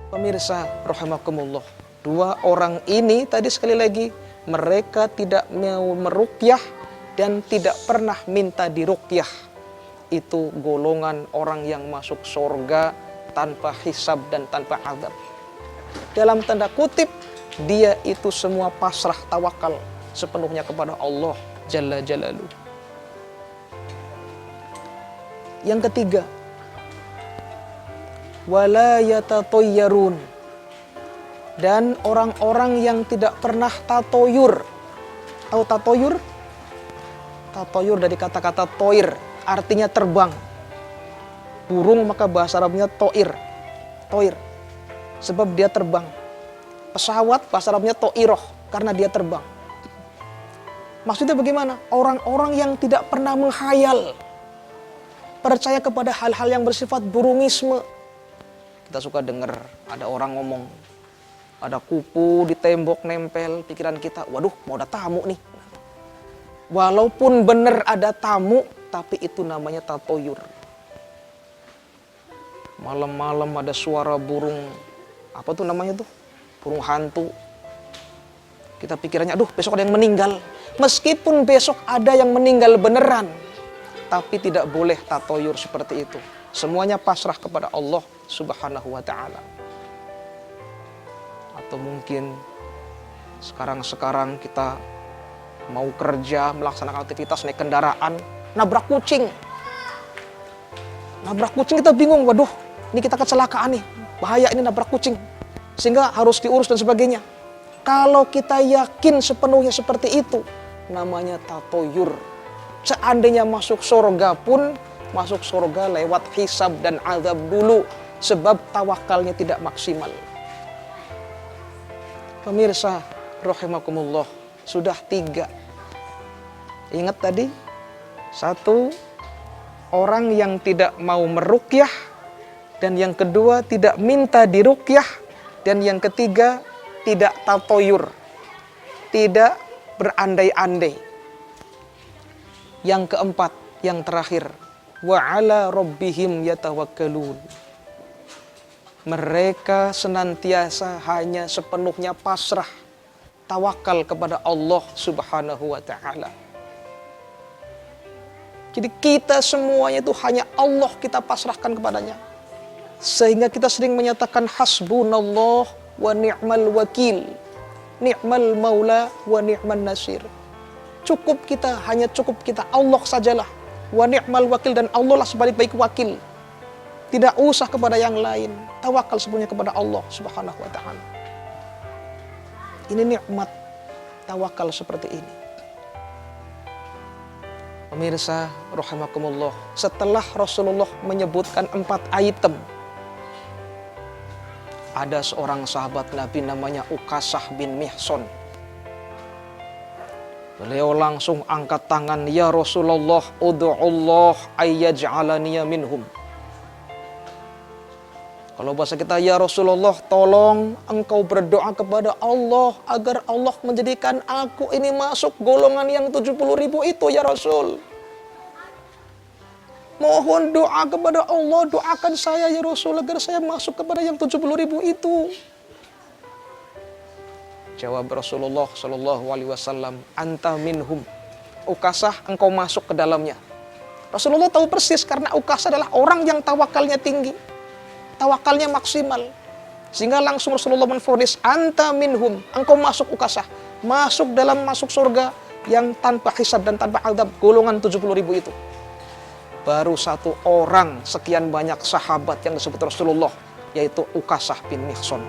Pemirsa rahimakumullah, dua orang ini tadi sekali lagi mereka tidak mau meruqyah dan tidak pernah minta diruqyah. Itu golongan orang yang masuk surga tanpa hisab dan tanpa azab. Dalam tanda kutip, dia itu semua pasrah tawakal sepenuhnya kepada Allah Jalla Jalaluh. Yang ketiga, wala yatatayyarun, dan orang-orang yang tidak pernah tatoyur. Tahu tatoyur? Tatoyur dari kata-kata toir, artinya terbang. Burung maka bahasa Arabnya toir. Toir, sebab dia terbang. Pesawat bahasa Arabnya toiroh, karena dia terbang. Maksudnya bagaimana? Orang-orang yang tidak pernah menghayal, percaya kepada hal-hal yang bersifat burungisme. Kita suka dengar ada orang ngomong, ada kupu di tembok nempel, pikiran kita, waduh mau ada tamu nih. Walaupun benar ada tamu, tapi itu namanya tatoyur. Malam-malam ada suara burung, apa tuh namanya tuh? Burung hantu. Kita pikirannya, aduh besok ada yang meninggal. Meskipun besok ada yang meninggal beneran, tapi tidak boleh tatoyur seperti itu. Semuanya pasrah kepada Allah Subhanahu wa ta'ala. Atau mungkin sekarang kita mau kerja, melaksanakan aktivitas naik kendaraan, nabrak kucing. Nabrak kucing kita bingung, waduh ini kita kecelakaan nih, bahaya ini nabrak kucing. Sehingga harus diurus dan sebagainya. Kalau kita yakin sepenuhnya seperti itu, namanya tatoyur. Seandainya masuk surga pun, masuk surga lewat hisab dan azab dulu, sebab tawakalnya tidak maksimal. Pemirsa rahimakumullah, sudah 3. Ingat tadi, 1, orang yang tidak mau meruqyah, dan yang kedua tidak minta diruqyah, dan yang ketiga tidak tatoyur, tidak berandai-andai. Yang keempat, yang terakhir, wa ala rabbihim yatawakkalun. Mereka senantiasa hanya sepenuhnya pasrah, tawakal kepada Allah Subhanahu wa ta'ala. Jadi kita semuanya itu hanya Allah kita pasrahkan kepadanya. Sehingga kita sering menyatakan hasbunallah wa ni'mal wakil, ni'mal maula wa ni'man nasir. Cukup kita, hanya cukup kita, Allah sajalah. Wa ni'mal wakil, dan Allah lah sebaik-baik wakil. Tidak usah kepada yang lain. Tawakal sepenuhnya kepada Allah Subhanahu wa ta'ala. Ini nikmat tawakal seperti ini. Pemirsa rahimakumullah, setelah Rasulullah menyebutkan 4 item, ada seorang sahabat Nabi namanya Ukasah bin Mihson. Beliau langsung angkat tangan, ya Rasulullah, ud'ullah ayyaj'alaniya minhum. Kalau bahasa kita, ya Rasulullah, tolong engkau berdoa kepada Allah agar Allah menjadikan aku ini masuk golongan yang 70.000 itu, ya Rasul. Mohon doa kepada Allah, doakan saya ya Rasul agar saya masuk kepada yang 70.000 itu. Jawab Rasulullah Shallallahu Alaihi Wasallam, anta minhum. Ukasah, engkau masuk ke dalamnya. Rasulullah tahu persis karena Ukasah adalah orang yang tawakalnya tinggi, tawakalnya maksimal, sehingga langsung Rasulullah menfonis, anta minhum, engkau masuk Ukasah, masuk surga yang tanpa hisab dan tanpa azab, golongan 70.000 itu. Baru 1 orang sekian banyak sahabat yang disebut Rasulullah, yaitu Ukasah bin Mihson.